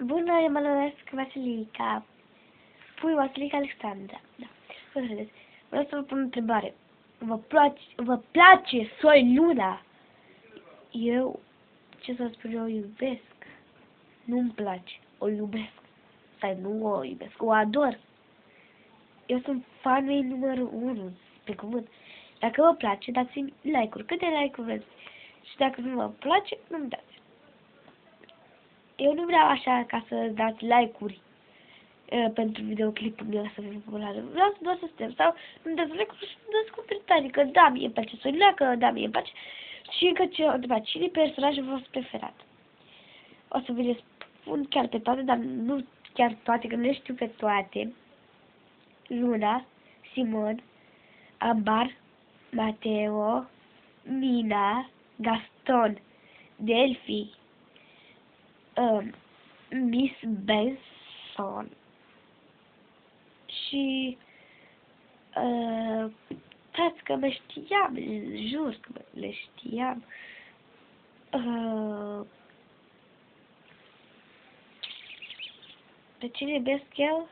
Bună, eu mă numesc Vasilica. Pui Vasilica Alexandra. Da. Să vedeți. Vreau să vă pun o întrebare. Vă place Soi Luna? Eu, ce să spun, eu o iubesc. Nu-mi place. O iubesc. Sau nu o iubesc. O ador. Eu sunt fanul numărul 1. Pe cuvânt. Dacă vă place, dați-mi like-uri. Câte like-uri vreți? Și dacă nu vă place, nu-mi dați. Eu nu vreau așa ca să dați like-uri pentru videoclipul meu să fie popular. Vreau să doar să stăm. Sau nu dați like-uri și nu dați comentarii. Că da, mie îmi place Sonia, că da, mie îmi place. Și încă ce o întrebat, cine e personajul vostru preferat? O să vi le spun chiar pe toate, dar nu chiar toate, că nu le știu pe toate. Luna, Simon, Ambar, Mateo, Mina, Gaston, Delphi, Miss Benson și stați că mă știam, jur că le știam. Pe cine iubesc eu?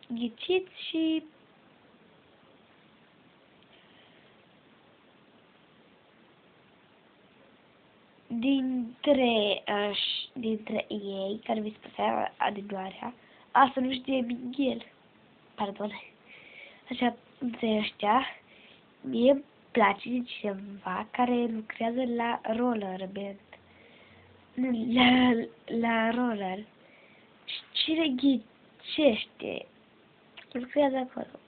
Ghicit și dintre ei, care mi se părea adinoarea, asta nu știe Miguel, pardon, așa, între ăștia, mie îmi place de cineva care lucrează la roller band, nu, la roller, și cine ghicește, lucrează acolo.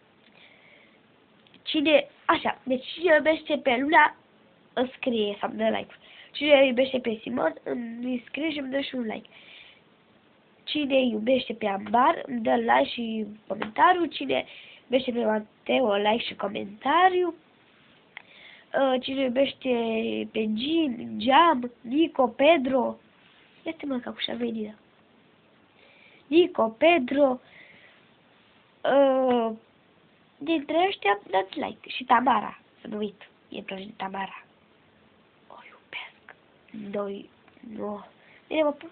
Cine, așa, deci cine iubește pe Luna, îmi scrie sau îmi dă like. Cine iubește pe Simon, îmi scrie și îmi dă și un like. Cine iubește pe Ambar, îmi dă like și comentariu. Cine iubește pe Mateo, like și comentariu. Cine iubește pe Jam, Nico, Pedro. Este mă ca ușa venită. Nico, Pedro. Dintre ăștia dați like. Și Tamara, să nu uit. E place de Tamara. O iubesc. Noi, nu. Bine, mă pup.